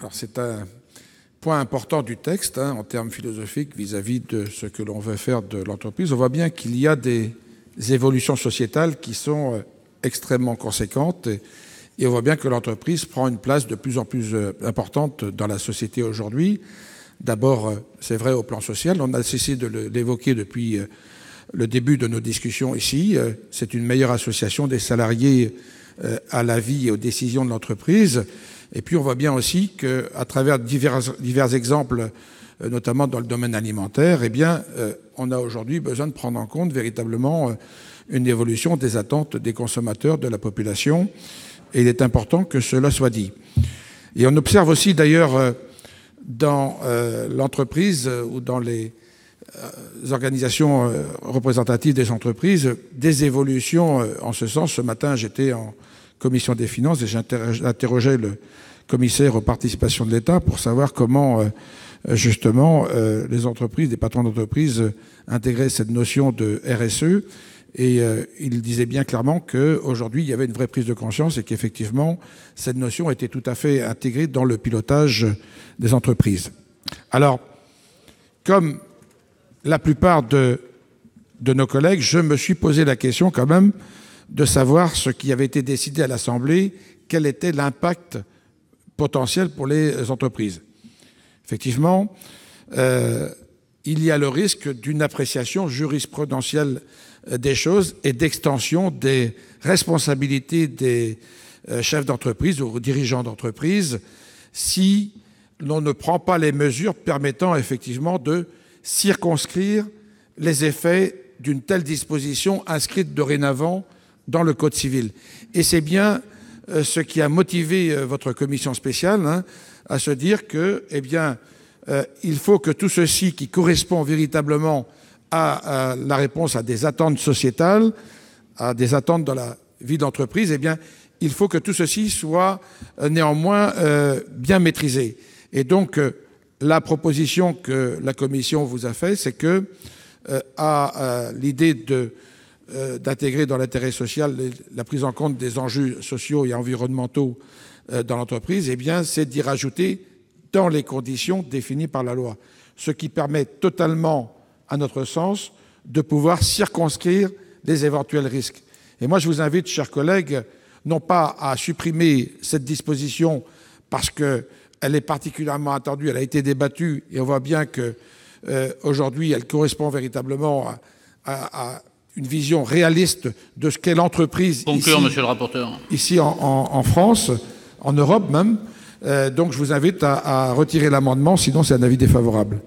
Alors c'est un point important du texte en termes philosophiques vis-à-vis de ce que l'on veut faire de l'entreprise. On voit bien qu'il y a des évolutions sociétales qui sont extrêmement conséquentes et on voit bien que l'entreprise prend une place de plus en plus importante dans la société aujourd'hui. D'abord, c'est vrai au plan social, on a cessé de l'évoquer depuis le début de nos discussions ici. C'est une meilleure association des salariés à la vie et aux décisions de l'entreprise. Et puis on voit bien aussi qu'à travers divers exemples, notamment dans le domaine alimentaire, on a aujourd'hui besoin de prendre en compte véritablement une évolution des attentes des consommateurs, de la population. Et il est important que cela soit dit. Et on observe aussi d'ailleurs dans l'entreprise ou dans les organisations représentatives des entreprises des évolutions en ce sens. Ce matin, j'étais en commission des finances et j'interrogeais le commissaire aux participations de l'État pour savoir comment justement les entreprises, les patrons d'entreprise intégraient cette notion de RSE. Et il disait bien clairement qu'aujourd'hui, il y avait une vraie prise de conscience et qu'effectivement, cette notion était tout à fait intégrée dans le pilotage des entreprises. Alors, comme la plupart de nos collègues, je me suis posé la question quand même de savoir ce qui avait été décidé à l'Assemblée, quel était l'impact potentiel pour les entreprises. Effectivement, il y a le risque d'une appréciation jurisprudentielle des choses et d'extension des responsabilités des chefs d'entreprise ou dirigeants d'entreprise si l'on ne prend pas les mesures permettant effectivement de circonscrire les effets d'une telle disposition inscrite dorénavant dans le Code civil. Et c'est bien ce qui a motivé votre commission spéciale à se dire que, il faut que tout ceci qui correspond véritablement à la réponse à des attentes sociétales, à des attentes dans la vie d'entreprise, il faut que tout ceci soit néanmoins bien maîtrisé. Et donc, la proposition que la Commission vous a faite, c'est que l'idée d'intégrer dans l'intérêt social la prise en compte des enjeux sociaux et environnementaux dans l'entreprise, c'est d'y rajouter dans les conditions définies par la loi, ce qui permet totalement, à notre sens, de pouvoir circonscrire les éventuels risques. Et moi, je vous invite, chers collègues, non pas à supprimer cette disposition parce qu'elle est particulièrement attendue, elle a été débattue, et on voit bien qu'aujourd'hui, elle correspond véritablement à une vision réaliste de ce qu'est l'entreprise. Conclure, monsieur le rapporteur. Ici en France, en Europe même. Donc je vous invite à retirer l'amendement, sinon c'est un avis défavorable.